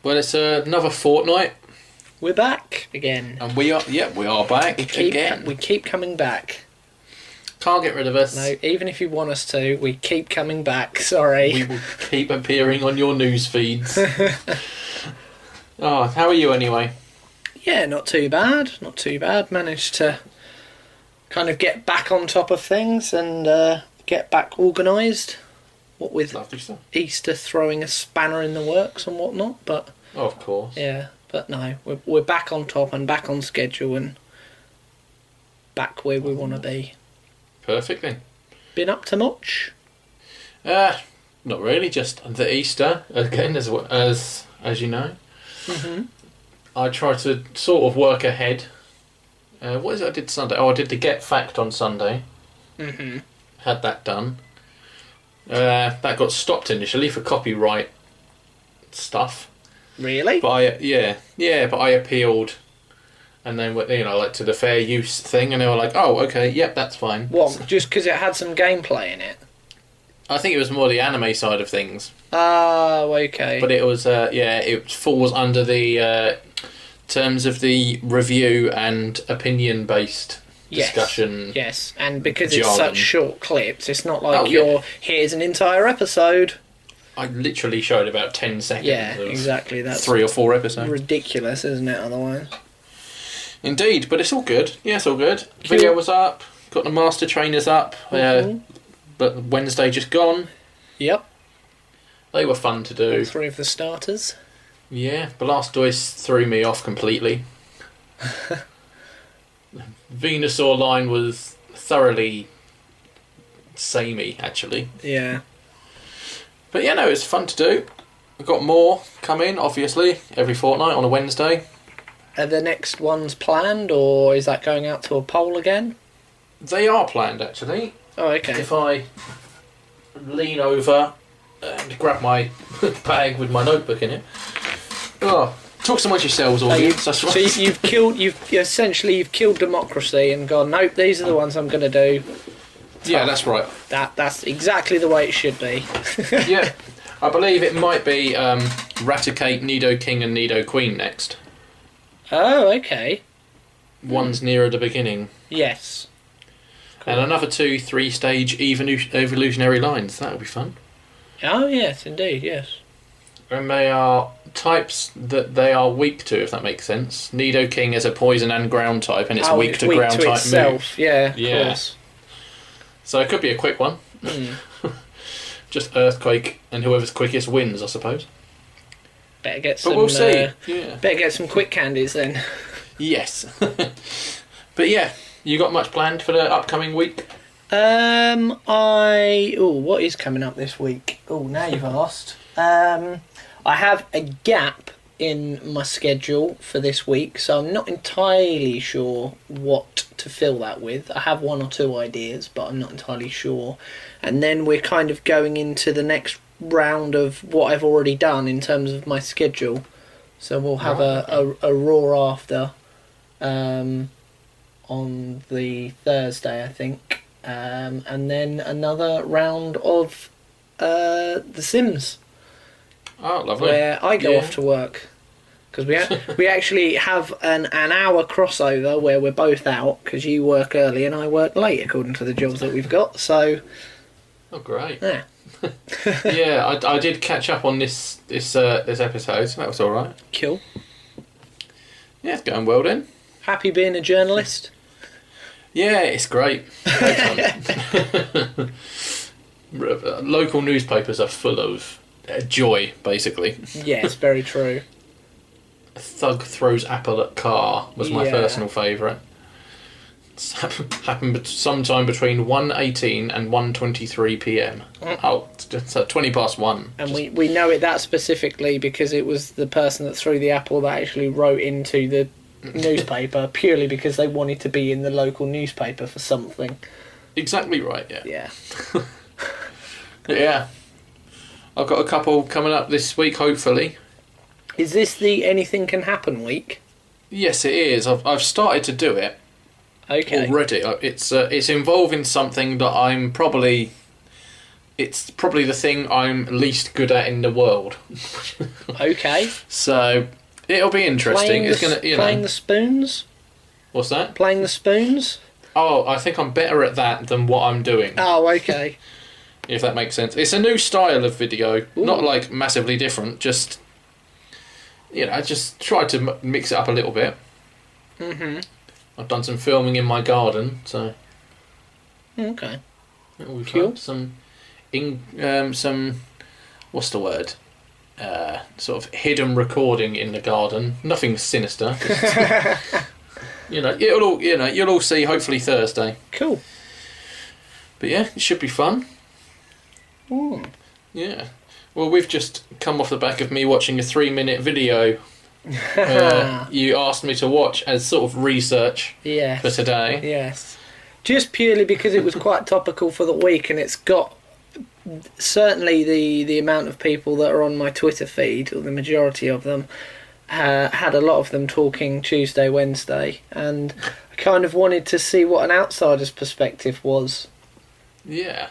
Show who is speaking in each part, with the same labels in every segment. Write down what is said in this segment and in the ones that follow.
Speaker 1: Well, it's another fortnight.
Speaker 2: We're back again.
Speaker 1: And we are back again.
Speaker 2: We keep coming back.
Speaker 1: Can't get rid of us.
Speaker 2: No, even if you want us to, we keep coming back. Sorry.
Speaker 1: We will keep appearing on your news feeds. Oh, how are you anyway?
Speaker 2: Yeah, not too bad. Not too bad. Managed to kind of get back on top of things and get back organised. What with Easter throwing a spanner in the works and whatnot, but
Speaker 1: oh, of course.
Speaker 2: Yeah, but no, we're back on top and back on schedule and back where we want to be.
Speaker 1: Perfectly.
Speaker 2: Been up to much?
Speaker 1: Not really. Just the Easter again, as you know.
Speaker 2: Mm-hmm.
Speaker 1: I try to sort of work ahead. What is it I did Sunday? Oh, I did the Get Fact on Sunday.
Speaker 2: Mm-hmm.
Speaker 1: Had that done. That got stopped initially for copyright stuff.
Speaker 2: Really?
Speaker 1: But but I appealed, and then to the fair use thing, and they were like, "Oh, okay, yep, that's fine."
Speaker 2: What? Just because it had some gameplay in it?
Speaker 1: I think it was more the anime side of things.
Speaker 2: Oh, okay.
Speaker 1: But it was, it falls under the terms of the review and opinion-based discussion.
Speaker 2: Yes, and because
Speaker 1: jargon.
Speaker 2: It's such short clips, it's not like here's an entire episode.
Speaker 1: I literally showed about 10 seconds.
Speaker 2: Yeah, exactly. That's
Speaker 1: 3 or 4 episodes.
Speaker 2: Ridiculous, isn't it? Otherwise.
Speaker 1: Indeed, but it's all good. Yeah, it's all good. Video was up. Got the master trainers up.
Speaker 2: Mm-hmm.
Speaker 1: But Wednesday just gone.
Speaker 2: Yep.
Speaker 1: They were fun to do.
Speaker 2: All 3 of the starters.
Speaker 1: Yeah, Blastoise threw me off completely. Venusaur line was thoroughly samey, actually.
Speaker 2: Yeah.
Speaker 1: But yeah, no, it's fun to do. We've got more coming, obviously, every fortnight on a Wednesday.
Speaker 2: Are the next ones planned, or is that going out to a poll again?
Speaker 1: They are planned, actually.
Speaker 2: Oh, okay.
Speaker 1: If I lean over and grab my bag with my notebook in it. Oh, talk amongst yourselves, audience. That's right.
Speaker 2: So you've killed democracy and gone, nope, these are the ones I'm going to do.
Speaker 1: Yeah, that's right.
Speaker 2: That's exactly the way it should be.
Speaker 1: Yeah, I believe it might be Raticate, Nidoking and Nidoqueen next.
Speaker 2: Oh, okay.
Speaker 1: One's nearer the beginning.
Speaker 2: Yes. Cool.
Speaker 1: And another 2 3-stage evolutionary lines. That would be fun.
Speaker 2: Oh, yes, indeed, yes.
Speaker 1: And they are types that they are weak to, if that makes sense. Nidoking is a poison and ground type, and it's weak to ground type
Speaker 2: itself.
Speaker 1: Move.
Speaker 2: Yeah, of course.
Speaker 1: So it could be a quick one. Just Earthquake, and whoever's quickest wins, I suppose.
Speaker 2: Better get some.
Speaker 1: But we'll see. Yeah.
Speaker 2: Better get some quick candies then.
Speaker 1: Yes. But yeah, you got much planned for the upcoming week?
Speaker 2: What is coming up this week? Oh, now you've asked. I have a gap in my schedule for this week, so I'm not entirely sure what to fill that with. I have 1 or 2 ideas, but I'm not entirely sure. And then we're kind of going into the next round of what I've already done in terms of my schedule. So we'll have a Raw after on the Thursday, I think. And then another round of The Sims.
Speaker 1: Oh, lovely.
Speaker 2: Where I go off to work. Because we actually have an hour crossover where we're both out, because you work early and I work late, according to the jobs that we've got. So,
Speaker 1: oh, great.
Speaker 2: Yeah.
Speaker 1: Yeah, I did catch up on this episode, so that was all right.
Speaker 2: Cool.
Speaker 1: Yeah, it's going well then.
Speaker 2: Happy being a journalist?
Speaker 1: Yeah, it's great. Local newspapers are full of joy, basically.
Speaker 2: Yes, very true.
Speaker 1: A thug throws apple at car was my personal favourite. It's happened sometime between 1:18 and 1:23 p.m. Oh, it's 20 past 1.
Speaker 2: And we know it that specifically because it was the person that threw the apple that actually wrote into the newspaper purely because they wanted to be in the local newspaper for something.
Speaker 1: Exactly right, yeah.
Speaker 2: Yeah.
Speaker 1: Yeah. I've got a couple coming up this week, hopefully.
Speaker 2: Is this the Anything Can Happen week?
Speaker 1: Yes, it is. I've started to do it.
Speaker 2: Okay.
Speaker 1: Already. It's involving something that I'm probably it's probably the thing I'm least good at in the world.
Speaker 2: Okay.
Speaker 1: So it'll be interesting.
Speaker 2: Playing the spoons?
Speaker 1: What's that?
Speaker 2: Playing the spoons?
Speaker 1: Oh, I think I'm better at that than what I'm doing.
Speaker 2: Oh, okay.
Speaker 1: If that makes sense. It's a new style of video.
Speaker 2: Ooh.
Speaker 1: Not like massively different, just... I just tried to mix it up a little bit.
Speaker 2: Mm-hmm.
Speaker 1: I've done some filming in my garden, so...
Speaker 2: Okay.
Speaker 1: We've
Speaker 2: Cool.
Speaker 1: got some... What's the word? Sort of hidden recording in the garden. Nothing sinister. Just, you'll all see hopefully Thursday.
Speaker 2: Cool.
Speaker 1: But yeah, it should be fun.
Speaker 2: Ooh.
Speaker 1: Yeah. Well, we've just come off the back of me watching a 3-minute video you asked me to watch as sort of research for today.
Speaker 2: Yes. Just purely because it was quite topical for the week, and it's got certainly the amount of people that are on my Twitter feed, or the majority of them, had a lot of them talking Tuesday, Wednesday, and I kind of wanted to see what an outsider's perspective was.
Speaker 1: Yeah.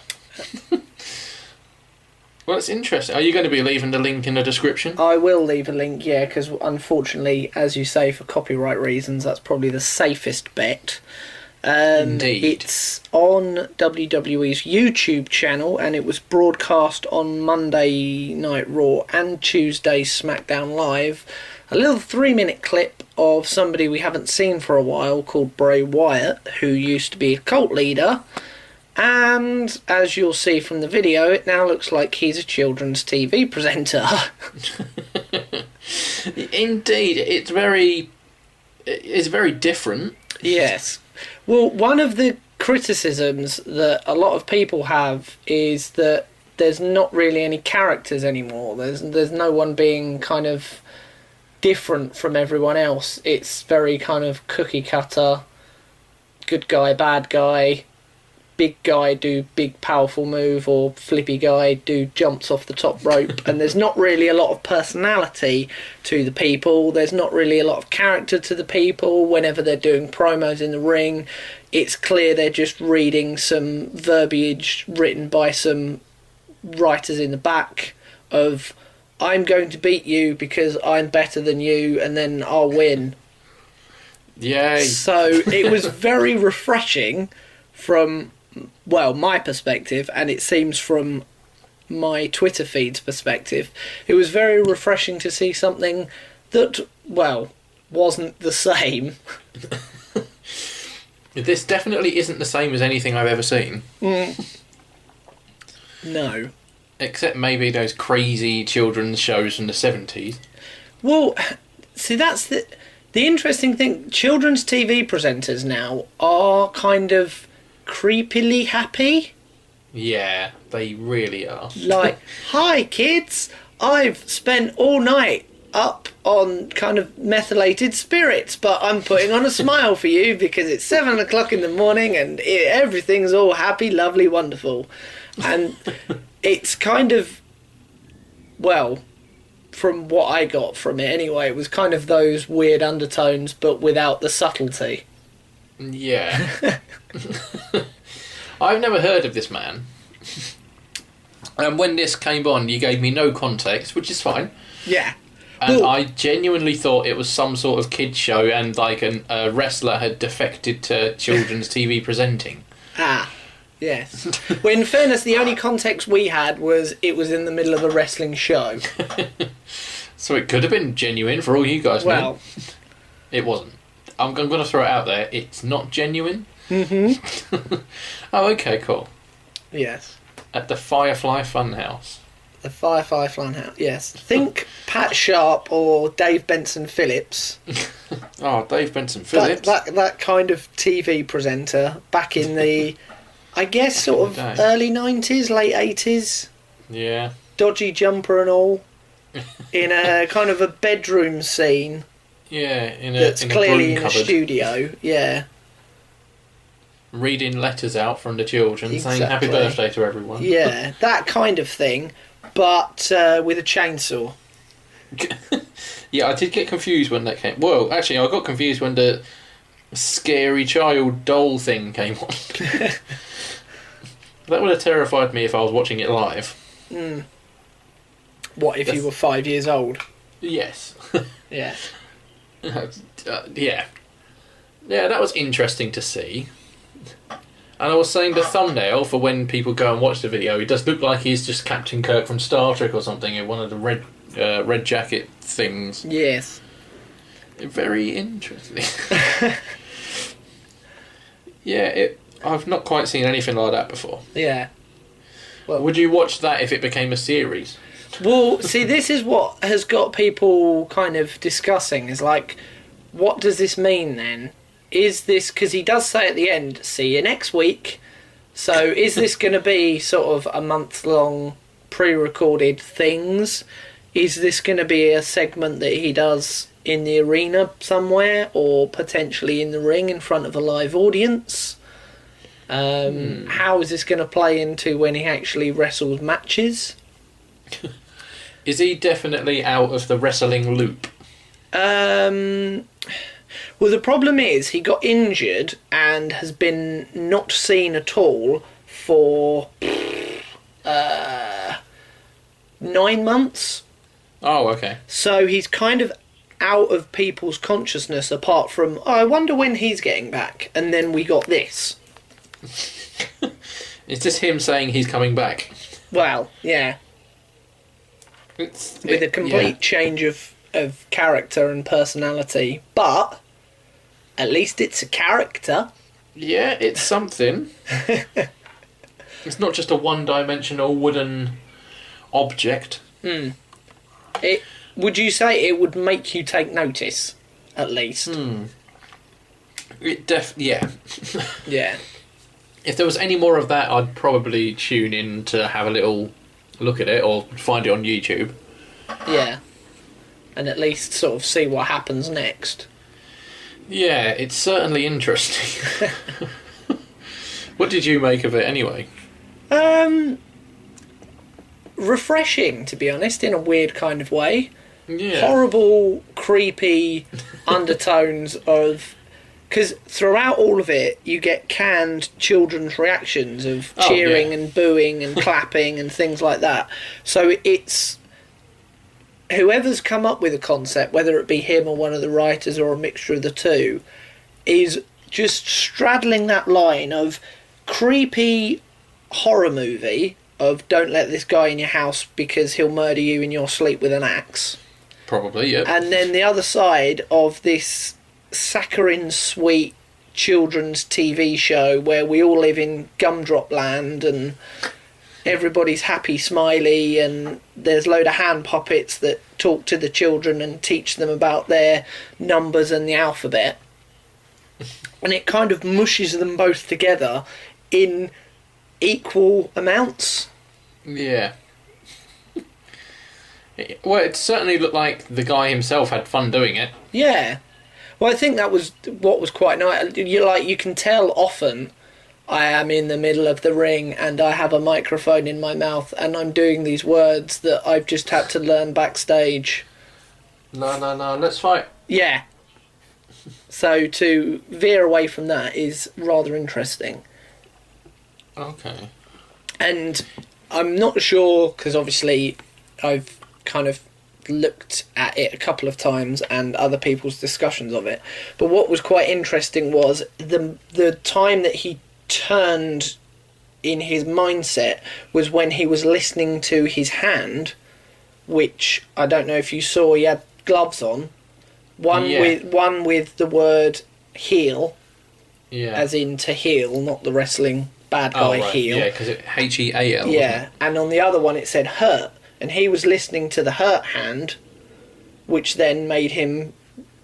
Speaker 1: Well, it's interesting. Are you going to be leaving the link in the description?
Speaker 2: I will leave a link, yeah, because unfortunately, as you say, for copyright reasons, that's probably the safest bet.
Speaker 1: Indeed.
Speaker 2: It's on WWE's YouTube channel, and it was broadcast on Monday Night Raw and Tuesday SmackDown Live. A little 3-minute clip of somebody we haven't seen for a while called Bray Wyatt, who used to be a cult leader. And as you'll see from the video, it now looks like he's a children's TV presenter.
Speaker 1: Indeed, it's very different.
Speaker 2: Yes. Well, one of the criticisms that a lot of people have is that there's not really any characters anymore. There's no one being kind of different from everyone else. It's very kind of cookie cutter, good guy, bad guy. Big guy do big powerful move, or flippy guy do jumps off the top rope, and there's not really a lot of personality to the people. There's not really a lot of character to the people. Whenever they're doing promos in the ring, it's clear they're just reading some verbiage written by some writers in the back of, I'm going to beat you because I'm better than you, and then I'll win.
Speaker 1: Yay.
Speaker 2: So it was very refreshing from, well, my perspective, and it seems from my Twitter feed's perspective, it was very refreshing to see something that, well, wasn't the same.
Speaker 1: This definitely isn't the same as anything I've ever seen.
Speaker 2: No.
Speaker 1: Except maybe those crazy children's shows from the 70s.
Speaker 2: Well, see, that's the interesting thing. Children's TV presenters now are kind of creepily happy.
Speaker 1: Yeah, they really are.
Speaker 2: Like, hi kids, I've spent all night up on kind of methylated spirits, but I'm putting on a smile for you because it's 7 o'clock in the morning and everything's all happy, lovely, wonderful. And it's kind of, well, from what I got from it anyway, it was kind of those weird undertones but without the subtlety.
Speaker 1: Yeah. I've never heard of this man. And when this came on, you gave me no context, which is fine.
Speaker 2: Yeah.
Speaker 1: And
Speaker 2: Well,
Speaker 1: I genuinely thought it was some sort of kids show, and like a wrestler had defected to children's TV presenting.
Speaker 2: Yes. Well, in fairness, the only context we had was it was in the middle of a wrestling show.
Speaker 1: So it could have been genuine for all you guys
Speaker 2: Well,
Speaker 1: know. It wasn't. I'm going to throw it out there. It's not genuine.
Speaker 2: Mm-hmm.
Speaker 1: Oh, okay, cool.
Speaker 2: Yes.
Speaker 1: At the Firefly Funhouse.
Speaker 2: The Firefly Funhouse, yes. Think Pat Sharp or Dave Benson Phillips.
Speaker 1: Oh, Dave Benson Phillips.
Speaker 2: That kind of TV presenter back in the, I guess, sort of early 90s, late 80s.
Speaker 1: Yeah.
Speaker 2: Dodgy jumper and all. In a kind of a bedroom scene.
Speaker 1: Yeah, in
Speaker 2: that's
Speaker 1: a
Speaker 2: clearly in a
Speaker 1: cupboard.
Speaker 2: studio, yeah.
Speaker 1: Reading letters out from the children, saying happy
Speaker 2: Exactly.
Speaker 1: birthday to everyone.
Speaker 2: Yeah, that kind of thing, but with a chainsaw.
Speaker 1: Yeah, I did get confused when that came. Well, actually, I got confused when the scary child doll thing came on. That would have terrified me if I was watching it live.
Speaker 2: What if you were 5 years old?
Speaker 1: Yes.
Speaker 2: Yeah.
Speaker 1: Yeah. Yeah, that was interesting to see. And I was saying the thumbnail for when people go and watch the video, it does look like he's just Captain Kirk from Star Trek or something in one of the red jacket things.
Speaker 2: Yes.
Speaker 1: Very interesting. Yeah, I've not quite seen anything like that before.
Speaker 2: Yeah.
Speaker 1: Well, would you watch that if it became a series?
Speaker 2: Well, see, this is what has got people kind of discussing, is like, what does this mean then? Is this, because he does say at the end, see you next week. So is this going to be sort of a month-long pre-recorded things? Is this going to be a segment that he does in the arena somewhere, or potentially in the ring in front of a live audience? How is this going to play into when he actually wrestles matches?
Speaker 1: Is he definitely out of the wrestling loop?
Speaker 2: Well, the problem is he got injured and has been not seen at all for 9 months.
Speaker 1: Oh, okay.
Speaker 2: So he's kind of out of people's consciousness, apart from, oh, I wonder when he's getting back. And then we got this.
Speaker 1: Is this him saying he's coming back?
Speaker 2: Well, yeah. With a complete change of character and personality. But at least it's a character. Yeah,
Speaker 1: it's something. It's not just a one-dimensional wooden object.
Speaker 2: Would you say it would make you take notice, at least?
Speaker 1: Yeah.
Speaker 2: Yeah.
Speaker 1: If there was any more of that, I'd probably tune in to have a little look at it, or find it on YouTube.
Speaker 2: Yeah. And at least sort of see what happens next.
Speaker 1: Yeah, it's certainly interesting. What did you make of it anyway?
Speaker 2: Refreshing, to be honest, in a weird kind of way.
Speaker 1: Yeah.
Speaker 2: Horrible, creepy undertones of... Because throughout all of it, you get canned children's reactions of cheering and booing and clapping and things like that. So it's... Whoever's come up with a concept, whether it be him or one of the writers or a mixture of the two, is just straddling that line of creepy horror movie of don't let this guy in your house because he'll murder you in your sleep with an axe.
Speaker 1: Probably, yeah.
Speaker 2: And then the other side of this saccharine sweet children's TV show where we all live in gumdrop land and everybody's happy smiley and there's a load of hand puppets that talk to the children and teach them about their numbers and the alphabet, and it kind of mushes them both together in equal amounts.
Speaker 1: Yeah. Well, it certainly looked like the guy himself had fun doing it.
Speaker 2: Yeah. Well, I think that was what was quite nice. You can tell often I am in the middle of the ring and I have a microphone in my mouth and I'm doing these words that I've just had to learn backstage.
Speaker 1: No, let's fight.
Speaker 2: Yeah. So to veer away from that is rather interesting.
Speaker 1: Okay.
Speaker 2: And I'm not sure, because obviously I've kind of looked at it a couple of times and other people's discussions of it, but what was quite interesting was the time that he turned in his mindset was when he was listening to his hand, which I don't know if you saw, he had gloves on, one with the word heel, as in to heel, not the wrestling bad guy heel.
Speaker 1: Yeah, because it HEAL.
Speaker 2: Yeah, and on the other one it said hurt, and he was listening to the hurt hand, which then made him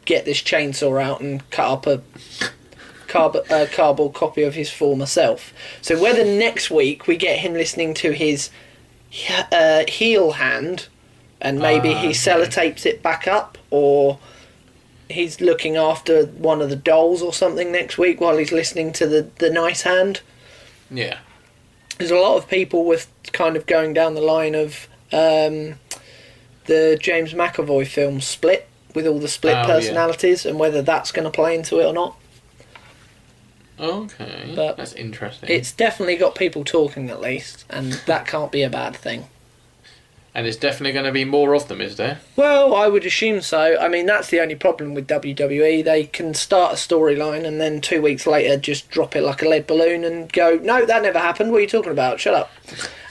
Speaker 2: get this chainsaw out and cut up a cardboard copy of his former self. So whether next week we get him listening to his heel hand, and maybe he sellotapes it back up, or he's looking after one of the dolls or something next week while he's listening to the nice hand.
Speaker 1: Yeah.
Speaker 2: There's a lot of people with kind of going down the line of the James McAvoy film Split, with all the split personalities, and whether that's going to play into it or not.
Speaker 1: Okay,
Speaker 2: But
Speaker 1: that's interesting.
Speaker 2: it's definitely got people talking at least, and that can't be a bad thing.
Speaker 1: And there's definitely going to be more of them, is there?
Speaker 2: Well, I would assume so. I mean, that's the only problem with WWE. They can start a storyline and then 2 weeks later just drop it like a lead balloon and go, no, that never happened. What are you talking about? Shut up.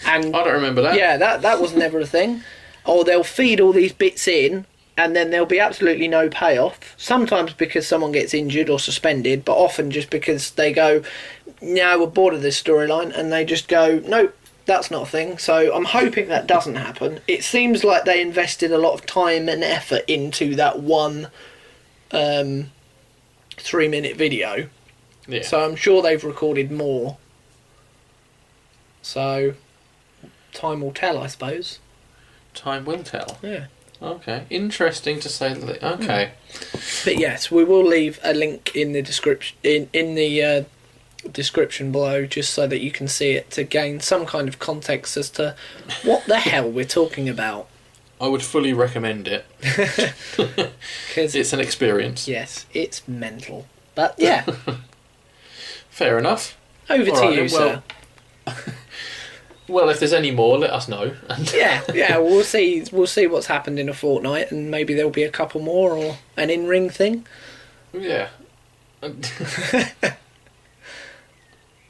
Speaker 2: And
Speaker 1: I don't remember that.
Speaker 2: yeah, that was never a thing. Or they'll feed all these bits in and then there'll be absolutely no payoff. Sometimes because someone gets injured or suspended, but often just because they go, no, we're bored of this storyline, and they just go, nope. That's not a thing, so I'm hoping that doesn't happen. It seems like they invested a lot of time and effort into that one 3-minute video.
Speaker 1: Yeah.
Speaker 2: So I'm sure they've recorded more. So time will tell, I suppose.
Speaker 1: Time will tell.
Speaker 2: Yeah.
Speaker 1: Okay. Interesting to say that. Okay.
Speaker 2: But yes, we will leave a link in the description in the description below, just so that you can see it to gain some kind of context as to what the hell we're talking about.
Speaker 1: I would fully recommend it.
Speaker 2: Because
Speaker 1: it's an experience.
Speaker 2: Yes, it's mental. But yeah.
Speaker 1: Fair enough.
Speaker 2: Over
Speaker 1: All
Speaker 2: to
Speaker 1: right,
Speaker 2: you,
Speaker 1: then,
Speaker 2: sir.
Speaker 1: Well, if there's any more, let us know.
Speaker 2: yeah, we'll see what's happened in a fortnight, and maybe there'll be a couple more, or an in-ring thing.
Speaker 1: Yeah.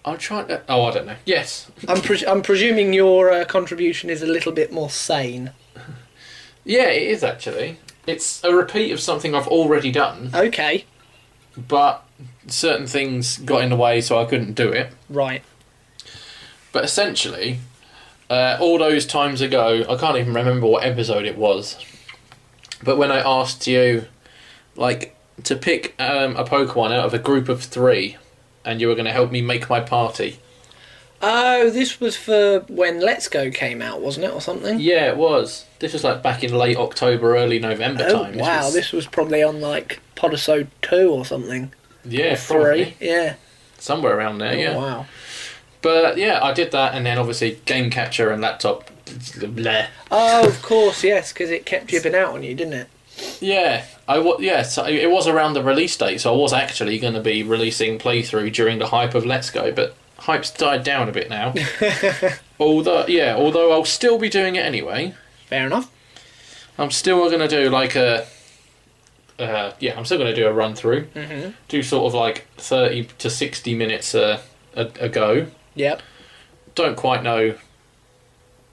Speaker 1: I'm trying to... Oh, I don't know. Yes.
Speaker 2: I'm presuming your contribution is a little bit more sane.
Speaker 1: Yeah, it is actually. It's a repeat of something I've already done,
Speaker 2: Okay.
Speaker 1: but certain things got in the way, so I couldn't do it.
Speaker 2: Right.
Speaker 1: But essentially, all those times ago, I can't even remember what episode it was, but when I asked you, like, to pick a Pokemon out of a group of 3, and you were going to help me make my party.
Speaker 2: Oh, this was for when Let's Go came out, wasn't it, or something?
Speaker 1: Yeah, it was. This was like back in late October, early November time.
Speaker 2: Wow, this was probably on like Podisode 2 or something.
Speaker 1: Yeah,
Speaker 2: or 3.
Speaker 1: probably.
Speaker 2: Yeah.
Speaker 1: Somewhere around there, yeah.
Speaker 2: Wow.
Speaker 1: But yeah, I did that, and then obviously Game Catcher and laptop. Bleh.
Speaker 2: Oh, of course, yes, because it kept jibbing out on you, didn't it?
Speaker 1: Yeah, so it was around the release date, so I was actually going to be releasing playthrough during the hype of Let's Go, but hype's died down a bit now. although I'll still be doing it anyway.
Speaker 2: Fair enough.
Speaker 1: I'm still going to do like I'm still going to do a run through.
Speaker 2: Mm-hmm.
Speaker 1: Do sort of like 30 to 60 minutes a go.
Speaker 2: Yep.
Speaker 1: Don't quite know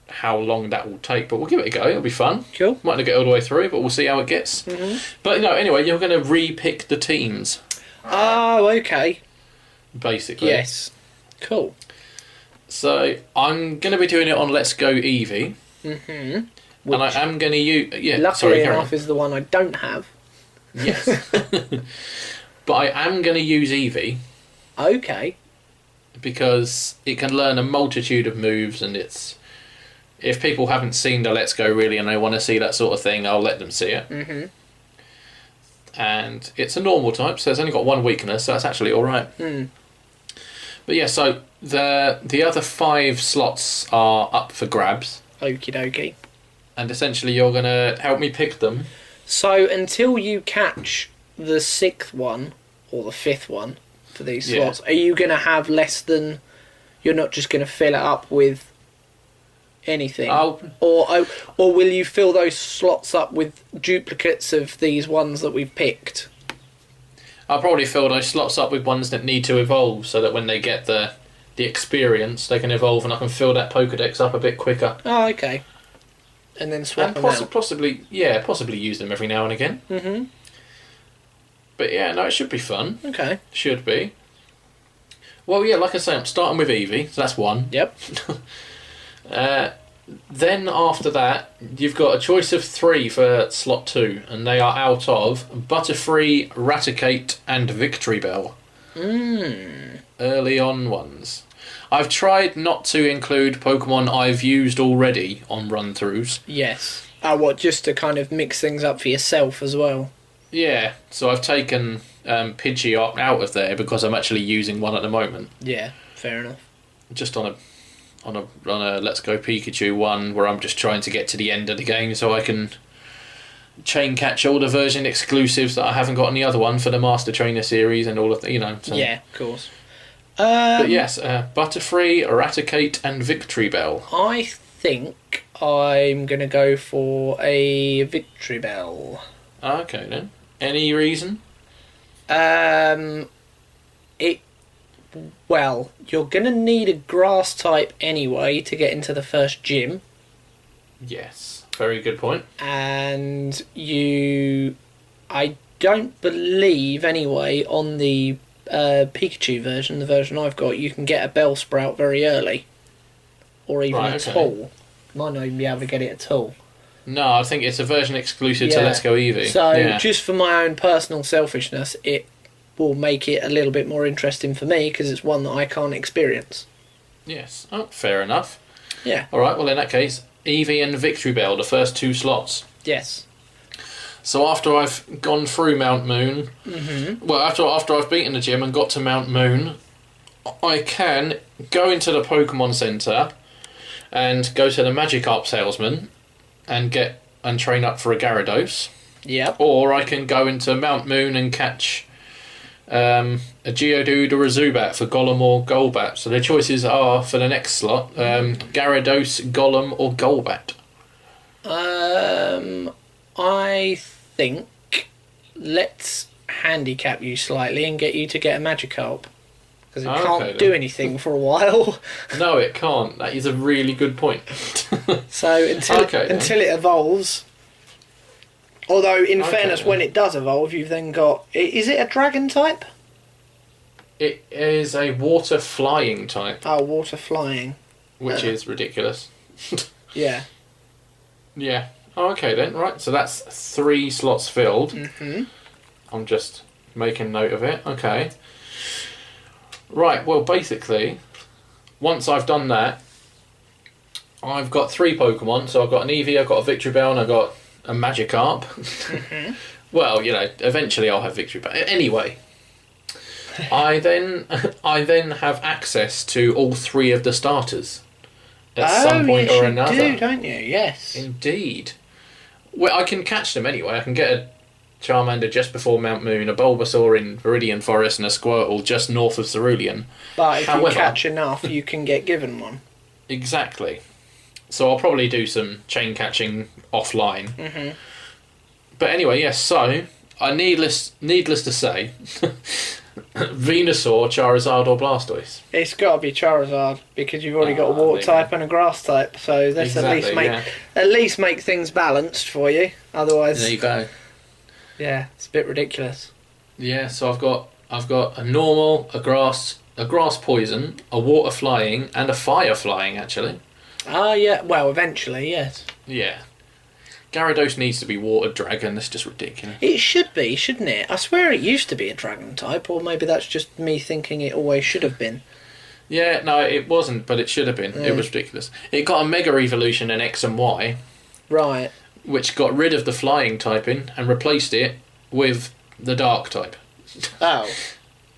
Speaker 1: how long that will take, but we'll give it a go. It'll be fun.
Speaker 2: Cool.
Speaker 1: Might not get all the way through, but we'll see how it gets.
Speaker 2: Mm-hmm.
Speaker 1: But no, anyway, you're going to re-pick the teams,
Speaker 2: Oh, okay.
Speaker 1: basically.
Speaker 2: Yes. Cool.
Speaker 1: So I'm going to be doing it on Let's Go Eevee,
Speaker 2: Mm-hmm.
Speaker 1: and I am going to use. Yeah,
Speaker 2: Luckily
Speaker 1: sorry, carry
Speaker 2: enough
Speaker 1: on.
Speaker 2: is the one I don't have.
Speaker 1: Yes. But I am going to use Eevee
Speaker 2: Okay.
Speaker 1: because it can learn a multitude of moves, and it's. If people haven't seen the Let's Go really and they want to see that sort of thing, I'll let them see it.
Speaker 2: Mm-hmm.
Speaker 1: And it's a normal type, so it's only got one weakness, so that's actually alright.
Speaker 2: Mm.
Speaker 1: But yeah, so the other 5 slots are up for grabs,
Speaker 2: Okie dokie.
Speaker 1: and essentially you're going to help me pick them.
Speaker 2: So until you catch the 6th one, or the 5th one, for these
Speaker 1: Yeah.
Speaker 2: slots, are you going to have less than... You're not just going to fill it up with anything? Or will you fill those slots up with duplicates of these ones that we've picked?
Speaker 1: I'll probably fill those slots up with ones that need to evolve, so that when they get the experience, they can evolve, and I can fill that Pokedex up a bit quicker.
Speaker 2: Oh, okay. And then swap
Speaker 1: And
Speaker 2: them out.
Speaker 1: possibly use them every now and again.
Speaker 2: Mm-hmm.
Speaker 1: But yeah, no, it should be fun.
Speaker 2: Okay.
Speaker 1: Should be. Well, yeah, like I say, I'm starting with Eevee, so that's one.
Speaker 2: Yep.
Speaker 1: Then after that, you've got a choice of 3 for slot 2, and they are out of Butterfree, Raticate, and Victory Bell. Early on ones. I've tried not to include Pokemon I've used already on run-throughs.
Speaker 2: Yes. Oh, what, just to kind of mix things up for yourself as well?
Speaker 1: Yeah, so I've taken Pidgeot out of there because I'm actually using one at the moment.
Speaker 2: Yeah, fair enough.
Speaker 1: Just on a Let's Go Pikachu one where I'm just trying to get to the end of the game so I can chain catch all the version exclusives that I haven't got on the other one for the Master Trainer series and all of the, so.
Speaker 2: Yeah, of course.
Speaker 1: But yes, Butterfree, Eradicate, and Victory Bell.
Speaker 2: I think I'm going to go for a Victory Bell.
Speaker 1: Okay then. Any reason?
Speaker 2: Well, you're going to need a grass type anyway to get into the first gym.
Speaker 1: Yes, very good point.
Speaker 2: And I don't believe anyway on the Pikachu version, the version I've got, you can get a Bellsprout very early. Or even at all. Might not even be able to get it at all.
Speaker 1: No, I think it's a version exclusive to Let's Go Eevee.
Speaker 2: So, just for my own personal selfishness, it will make it a little bit more interesting for me because it's one that I can't experience.
Speaker 1: Yes. Oh, fair enough.
Speaker 2: Yeah.
Speaker 1: Alright, well in that case, Eevee and Victory Bell, the first 2 slots.
Speaker 2: Yes.
Speaker 1: So after I've gone through Mount Moon, well, after I've beaten the gym and got to Mount Moon, I can go into the Pokemon Center and go to the Magikarp salesman and train up for a Gyarados.
Speaker 2: Yep.
Speaker 1: Or I can go into Mount Moon and catch a Geodude or a Zubat for Golem or Golbat. So the choices are, for the next slot, Gyarados, Golem or Golbat.
Speaker 2: I think let's handicap you slightly and get you to get a Magikarp. Because it can't do anything for a while.
Speaker 1: No, it can't. That is a really good point.
Speaker 2: So until it evolves... Although, in fairness, when it does evolve, you've then got... Is it a dragon type?
Speaker 1: It is a water flying type.
Speaker 2: Oh, water flying.
Speaker 1: Which is ridiculous.
Speaker 2: Yeah.
Speaker 1: Yeah. Oh, okay then. Right, so that's 3 slots filled. I'm just making note of it. Okay. Right, well, basically, once I've done that, I've got 3 Pokemon. So I've got an Eevee, I've got a Victory Bell, and I've got a Magikarp. Well, eventually I'll have Victory Bell. Anyway, I then have access to all 3 of the starters at some point or another.
Speaker 2: You do, don't you? Yes.
Speaker 1: Indeed. Well, I can catch them anyway. I can get a Charmander just before Mount Moon, a Bulbasaur in Viridian Forest, and a Squirtle just north of Cerulean.
Speaker 2: But if you catch enough, you can get given one.
Speaker 1: Exactly. So I'll probably do some chain catching offline. But anyway, yes, so, needless to say, Venusaur, Charizard or Blastoise?
Speaker 2: It's got to be Charizard, because you've already got a water type and a grass type, so let's at least make things balanced for you. Otherwise...
Speaker 1: There you go.
Speaker 2: Yeah, it's a bit ridiculous.
Speaker 1: Yeah, so I've got a normal, a grass poison, a water flying, and a fire flying, actually.
Speaker 2: Ah, yeah. Well, eventually, yes.
Speaker 1: Yeah. Gyarados needs to be water dragon. That's just ridiculous.
Speaker 2: It should be, shouldn't it? I swear it used to be a dragon type, or maybe that's just me thinking it always should have been.
Speaker 1: Yeah, no, it wasn't, but it should have been. It was ridiculous. It got a Mega Evolution in X and Y.
Speaker 2: Right.
Speaker 1: Which got rid of the flying typing and replaced it with the dark type.
Speaker 2: Oh.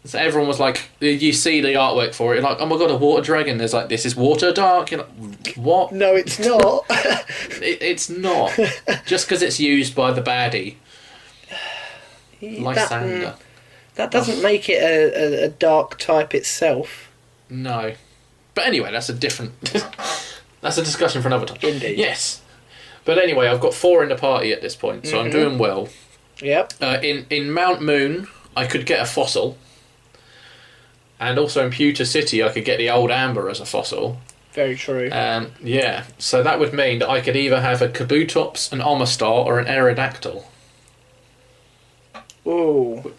Speaker 1: So everyone was like, you see the artwork for it, like, oh my god, a water dragon. There's like, this is water dark. You're like, what?
Speaker 2: No, it's not.
Speaker 1: It's not. Just because it's used by the baddie. Lysander.
Speaker 2: That doesn't make it a dark type itself.
Speaker 1: No. But anyway, that's a different... that's a discussion for another time.
Speaker 2: Indeed.
Speaker 1: Yes. But anyway, I've got 4 in the party at this point, so I'm doing well.
Speaker 2: Yep.
Speaker 1: In Mount Moon, I could get a fossil. And also in Pewter City, I could get the old Amber as a fossil.
Speaker 2: Very true.
Speaker 1: Yeah, so that would mean that I could either have a Kabutops, an Omastar, or an Aerodactyl.
Speaker 2: Ooh.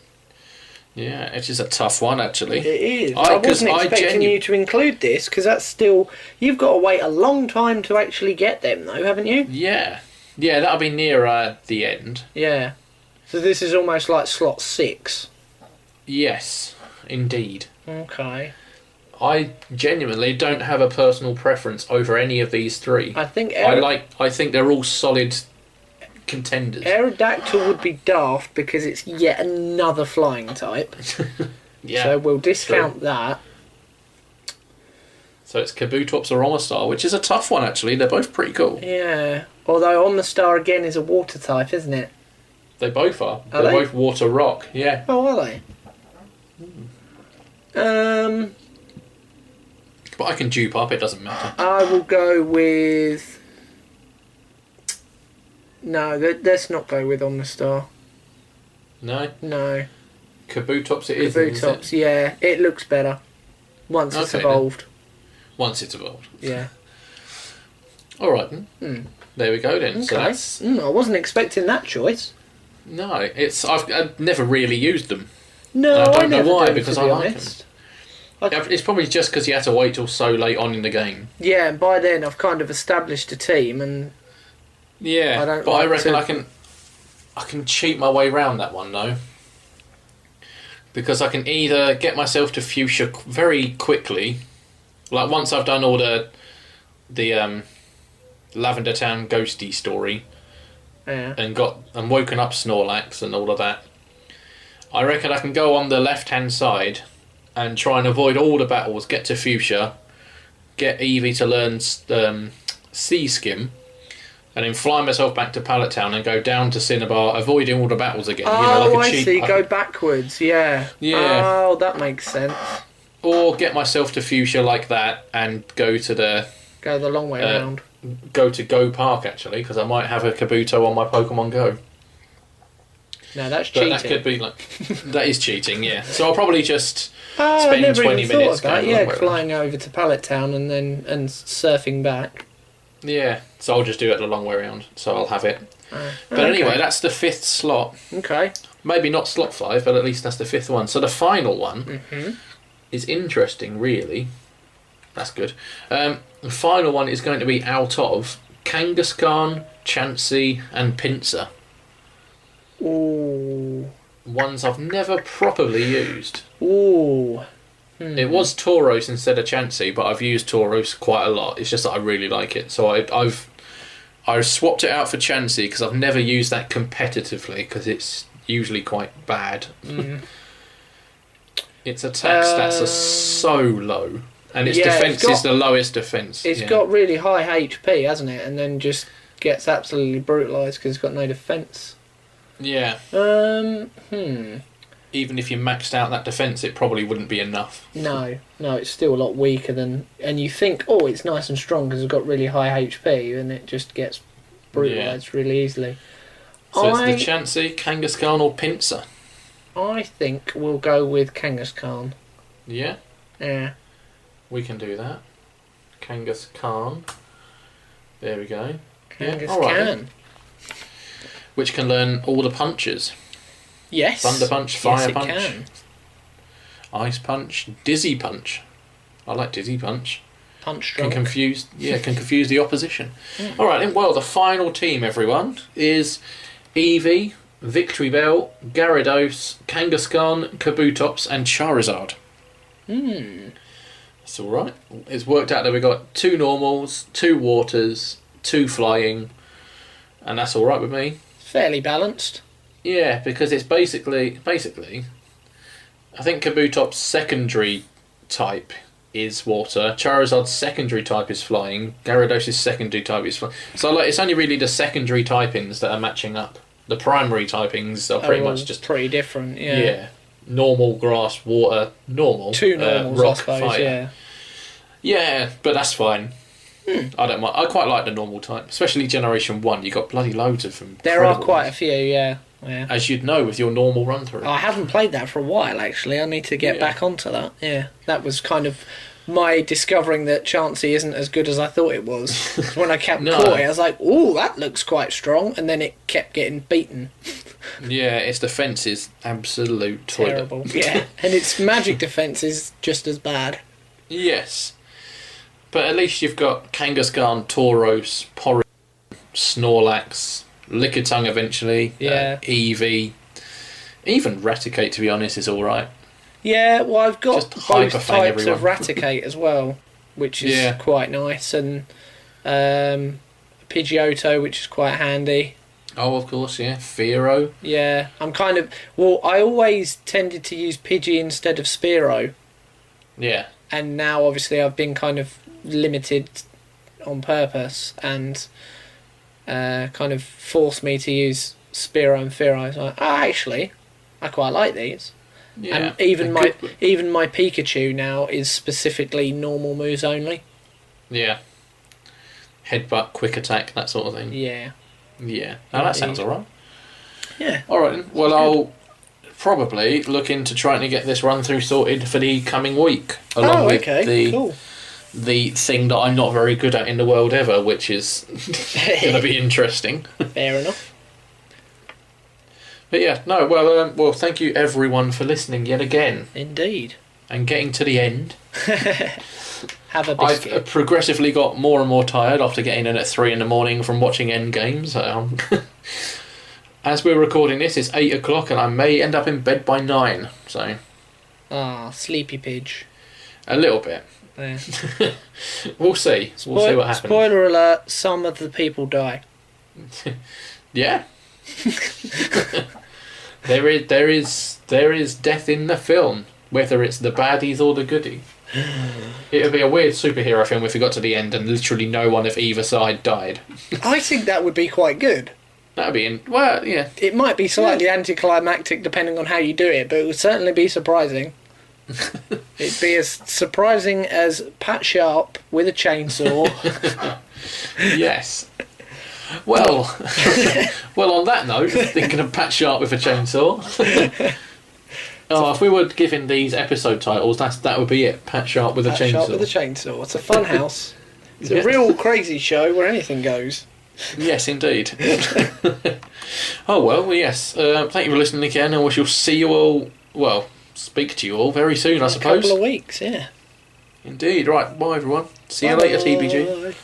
Speaker 1: Yeah, it is a tough one, actually.
Speaker 2: It is. I wasn't expecting you to include this, because that's still... You've got to wait a long time to actually get them, though, haven't you?
Speaker 1: Yeah. Yeah, that'll be near the end.
Speaker 2: Yeah. So this is almost like slot 6.
Speaker 1: Yes, indeed.
Speaker 2: Okay.
Speaker 1: I genuinely don't have a personal preference over any of these 3.
Speaker 2: I think
Speaker 1: I think they're all solid contenders.
Speaker 2: Aerodactyl would be daft because it's yet another flying type.
Speaker 1: Yeah.
Speaker 2: So we'll discount that.
Speaker 1: So it's Kabutops or Omastar, which is a tough one actually. They're both pretty cool.
Speaker 2: Yeah. Although Omastar again is a water type, isn't it?
Speaker 1: They both are. They're both water rock. Yeah.
Speaker 2: Oh, are they?
Speaker 1: But I can dupe up, it doesn't matter.
Speaker 2: I will go with... No, let's not go with On the Star.
Speaker 1: No?
Speaker 2: No.
Speaker 1: Kabutops it is.
Speaker 2: Kabutops, yeah. It looks better. Once it's evolved.
Speaker 1: Then. Once it's evolved.
Speaker 2: Yeah.
Speaker 1: Alright then. There we go then.
Speaker 2: Okay.
Speaker 1: So that's...
Speaker 2: I wasn't expecting that choice.
Speaker 1: No, I've never really used them.
Speaker 2: No,
Speaker 1: I don't
Speaker 2: never
Speaker 1: know why,
Speaker 2: do,
Speaker 1: because
Speaker 2: to
Speaker 1: I
Speaker 2: be
Speaker 1: like
Speaker 2: honest.
Speaker 1: them. It's probably just because you had to wait till so late on in the game.
Speaker 2: Yeah, and by then I've kind of established a team, and
Speaker 1: yeah, I reckon I can cheat my way around that one though, because I can either get myself to Fuchsia very quickly, like once I've done all the Lavender Town ghosty story, and woken up Snorlax and all of that. I reckon I can go on the left hand side and try and avoid all the battles, get to Fuchsia, get Eevee to learn Sea Skim, and then fly myself back to Pallet Town and go down to Cinnabar, avoiding all the battles again.
Speaker 2: Oh, I see. Go backwards, yeah.
Speaker 1: Yeah.
Speaker 2: Oh, that makes sense.
Speaker 1: Or get myself to Fuchsia like that and go the
Speaker 2: long way around.
Speaker 1: Go to Go Park, actually, because I might have a Kabuto on my Pokemon Go.
Speaker 2: No, that's cheating.
Speaker 1: But that could be that is cheating, yeah. So I'll probably just
Speaker 2: I
Speaker 1: spend
Speaker 2: never
Speaker 1: 20
Speaker 2: even
Speaker 1: minutes
Speaker 2: thought of that.
Speaker 1: going
Speaker 2: Yeah, flying over to Pallet Town and then surfing back.
Speaker 1: Yeah, so I'll just do it the long way around. So I'll have it. But
Speaker 2: okay.
Speaker 1: anyway, that's the 5th slot.
Speaker 2: Okay.
Speaker 1: Maybe not slot 5, but at least that's the 5th one. So the final one is interesting, really. That's good. The final one is going to be out of Kangaskhan, Chansey, and Pinsir.
Speaker 2: Ooh.
Speaker 1: Ones I've never properly used.
Speaker 2: Ooh.
Speaker 1: It was Tauros instead of Chansey, but I've used Tauros quite a lot. It's just that I really like it. So I've swapped it out for Chansey because I've never used that competitively because it's usually quite bad. Its attack stats are so low. And its defence is the lowest defence.
Speaker 2: It's got really high HP, hasn't it? And then just gets absolutely brutalised because it's got no defence.
Speaker 1: Yeah. Even if you maxed out that defence, it probably wouldn't be enough.
Speaker 2: No, it's still a lot weaker than... And you think, oh, it's nice and strong because it's got really high HP, and it just gets brutalised really easily.
Speaker 1: So it's the Chansey, Kangaskhan or Pinsir?
Speaker 2: I think we'll go with Kangaskhan.
Speaker 1: Yeah?
Speaker 2: Yeah.
Speaker 1: We can do that. Kangaskhan. There we go.
Speaker 2: Kangaskhan.
Speaker 1: Yeah, all right. Which can learn all the punches.
Speaker 2: Yes.
Speaker 1: Thunder Punch, Fire Punch,
Speaker 2: can.
Speaker 1: Ice Punch, Dizzy Punch. I like Dizzy Punch.
Speaker 2: Punch
Speaker 1: Can
Speaker 2: drunk.
Speaker 1: confuse the opposition. All right, then. Well, the final team, everyone, is Eevee, Victory Bell, Gyarados, Kangaskhan, Kabutops, and Charizard. That's all right. It's worked out that we've got 2 normals, 2 waters, 2 flying, and that's all right with me.
Speaker 2: Fairly balanced.
Speaker 1: Yeah, because it's basically, I think Kabutops' secondary type is water, Charizard's secondary type is flying, Gyarados' secondary type is flying. So it's only really the secondary typings that are matching up. The primary typings are pretty much just...
Speaker 2: pretty different, yeah.
Speaker 1: Yeah. Normal, grass, water, normal.
Speaker 2: 2 normals,
Speaker 1: rock,
Speaker 2: I suppose,
Speaker 1: fire.
Speaker 2: yeah.
Speaker 1: Yeah, but that's fine. I don't mind. I quite like the normal type, especially Generation 1. You got bloody loads of them.
Speaker 2: There are quite a few, yeah.
Speaker 1: As you'd know with your normal run through.
Speaker 2: I haven't played that for a while, actually. I need to get back onto that. Yeah, that was kind of my discovering that Chansey isn't as good as I thought it was. 'Cause when I kept caught it, I was like, "Ooh, that looks quite strong," and then it kept getting beaten.
Speaker 1: Yeah, its defence is absolute toilet.
Speaker 2: Terrible. Yeah, and its magic defence is just as bad.
Speaker 1: Yes. But at least you've got Kangaskhan, Tauros, Porygon, Snorlax, Lickitung eventually, Eevee. Even Raticate, to be honest, is alright.
Speaker 2: Yeah, well, I've got
Speaker 1: Just
Speaker 2: both
Speaker 1: hyperfang
Speaker 2: types
Speaker 1: everyone.
Speaker 2: of Raticate as well, which is quite nice, and Pidgeotto, which is quite handy.
Speaker 1: Oh, of course, yeah. Fearow.
Speaker 2: Yeah, I'm kind of... Well, I always tended to use Pidgey instead of Spearow.
Speaker 1: Yeah.
Speaker 2: And now, obviously, I've been kind of limited on purpose and kind of forced me to use Spearow and Fearow. So actually, I quite like these.
Speaker 1: Yeah.
Speaker 2: And even my Pikachu now is specifically normal moves only.
Speaker 1: Yeah. Headbutt, quick attack, that sort of thing.
Speaker 2: Yeah.
Speaker 1: Yeah. Now that sounds alright.
Speaker 2: Yeah.
Speaker 1: Alright then. Well, I'll probably look into trying to get this run through sorted for the coming week. Along with
Speaker 2: cool.
Speaker 1: the thing that I'm not very good at in the world ever, which is going to be interesting.
Speaker 2: Fair enough.
Speaker 1: But yeah, no, well, thank you everyone for listening yet again.
Speaker 2: Indeed.
Speaker 1: And getting to the end.
Speaker 2: Have a biscuit.
Speaker 1: I've progressively got more and more tired after getting in at 3 a.m. from watching Endgames. As we're recording this, it's 8 o'clock and I may end up in bed by 9. So.
Speaker 2: Sleepy pidge.
Speaker 1: A little bit.
Speaker 2: Yeah.
Speaker 1: We'll see. We'll see what happens.
Speaker 2: Spoiler alert, some of the people die.
Speaker 1: Yeah. There is death in the film, whether it's the baddies or the goodies. It would be a weird superhero film if we got to the end and literally no one of either side died.
Speaker 2: I think that would be quite good.
Speaker 1: That would be well, yeah.
Speaker 2: It might be slightly anticlimactic depending on how you do it, but it would certainly be surprising. It'd be as surprising as Pat Sharp with a chainsaw.
Speaker 1: Yes. Well, on that note, thinking of Pat Sharp with a chainsaw. If we were giving these episode titles, that would be it. Pat Sharp with a chainsaw.
Speaker 2: Pat Sharp with a chainsaw. It's a fun house. It's a real crazy show where anything goes.
Speaker 1: Yes, indeed. Yes. Thank you for listening again, and we shall see you all. Well, speak to you all very soon, I suppose.
Speaker 2: A couple of weeks, yeah.
Speaker 1: Indeed. Right. Bye, everyone. See you later, TBG.